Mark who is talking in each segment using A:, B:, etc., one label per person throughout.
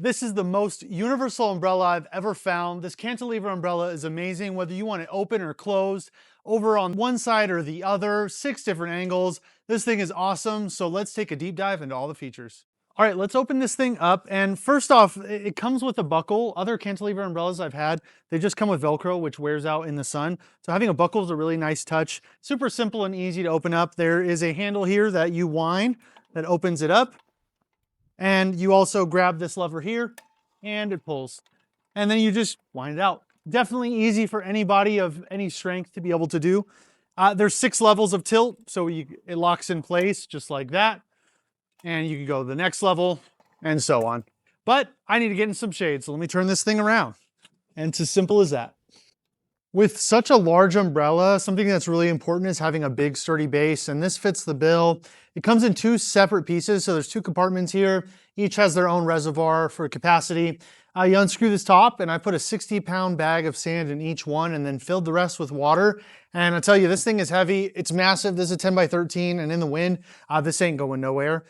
A: This is the most universal umbrella I've ever found. This cantilever umbrella is amazing, whether you want it open or closed, over on one side or the other, 6 different angles. This thing is awesome, so let's take a deep dive into all the features. All right, let's open this thing up, and first off, it comes with a buckle. Other cantilever umbrellas I've had, they just come with Velcro, which wears out in the sun. So having a buckle is a really nice touch. Super simple and easy to open up. There is a handle here that you wind that opens it up. And you also grab this lever here and it pulls. And then you just wind it out. Definitely easy for anybody of any strength to be able to do. There's 6 levels of tilt, so it locks in place just like that. And you can go to the next level and so on. But I need to get in some shade, so let me turn this thing around. And it's as simple as that. With such a large umbrella, something that's really important is having a big sturdy base, and this fits the bill. It comes in 2 separate pieces, so there's 2 compartments here. Each has their own reservoir for capacity. You unscrew this top, and I put a 60-pound bag of sand in each one and then filled the rest with water. And I tell you, this thing is heavy. It's massive. This is a 10 by 13, and in the wind, this ain't going nowhere.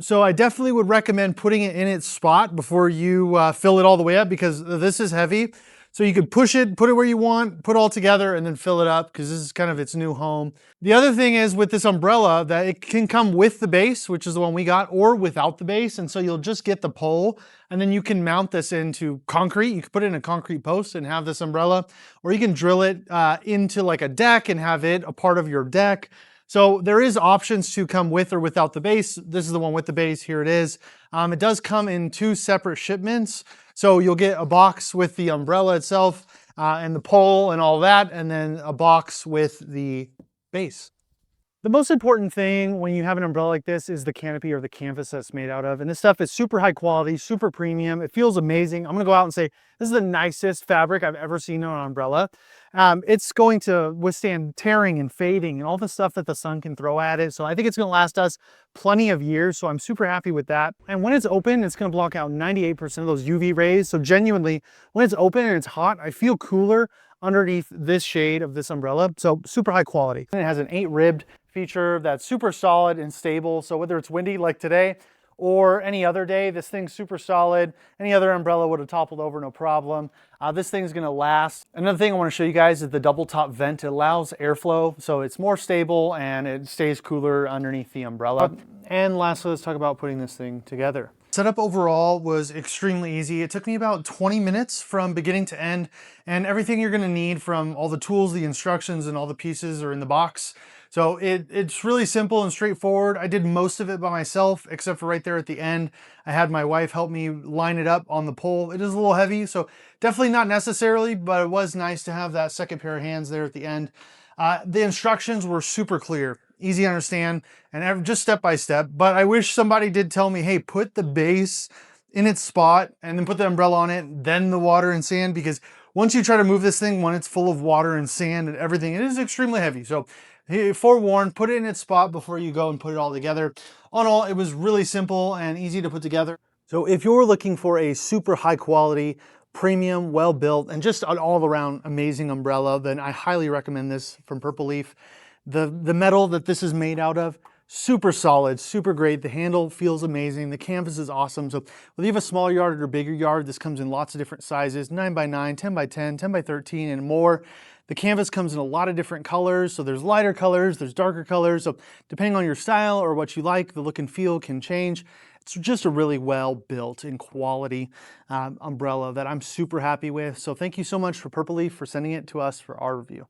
A: So I definitely would recommend putting it in its spot before you fill it all the way up, because this is heavy. So you could push it, put it where you want, put it all together, and then fill it up, because this is kind of its new home. The other thing is with this umbrella that it can come with the base, which is the one we got, or without the base. And so you'll just get the pole, and then you can mount this into concrete. You can put it in a concrete post and have this umbrella, or you can drill it into like a deck and have it a part of your deck. So there is options to come with or without the base. This is the one with the base. Here it is. It does come in 2 separate shipments. So you'll get a box with the umbrella itself and the pole and all that, and then a box with the base. The most important thing when you have an umbrella like this is the canopy or the canvas that's made out of. And this stuff is super high quality, super premium. It feels amazing. I'm gonna go out and say, this is the nicest fabric I've ever seen on an umbrella. It's going to withstand tearing and fading and all the stuff that the sun can throw at it. So I think it's gonna last us plenty of years. So I'm super happy with that. And when it's open, it's gonna block out 98% of those UV rays. So genuinely, when it's open and it's hot, I feel cooler underneath this shade of this umbrella. So super high quality. And it has an 8-ribbed feature that's super solid and stable. So whether it's windy like today or any other day, this thing's super solid. Any other umbrella would have toppled over, no problem. This thing's gonna last. Another thing I wanna show you guys is the double top vent. It allows airflow, so it's more stable and it stays cooler underneath the umbrella. And lastly, let's talk about putting this thing together. Setup overall was extremely easy. It took me about 20 minutes from beginning to end, and everything you're gonna need from all the tools, the instructions, and all the pieces are in the box. So it's really simple and straightforward. I did most of it by myself, except for right there at the end. I had my wife help me line it up on the pole. It is a little heavy, so definitely not necessarily, but it was nice to have that second pair of hands there at the end. The instructions were super clear, easy to understand, and just step by step. But I wish somebody did tell me, hey, put the base in its spot and then put the umbrella on it, then the water and sand, because once you try to move this thing when it's full of water and sand and everything, it is extremely heavy. So forewarned, put it in its spot before you go and put it all together. On all, it was really simple and easy to put together. So if you're looking for a super high quality, premium, well built, and just an all around amazing umbrella, then I highly recommend this from Purple Leaf. The metal that this is made out of, super solid, super great. The handle feels amazing. The canvas is awesome. So whether you have a smaller yard or a bigger yard, this comes in lots of different sizes, 9 by 9, 10 by 10, 10 by 13, and more. The canvas comes in a lot of different colors. So there's lighter colors, there's darker colors. So depending on your style or what you like, the look and feel can change. It's just a really well built and quality umbrella that I'm super happy with. So thank you so much for Purple Leaf for sending it to us for our review.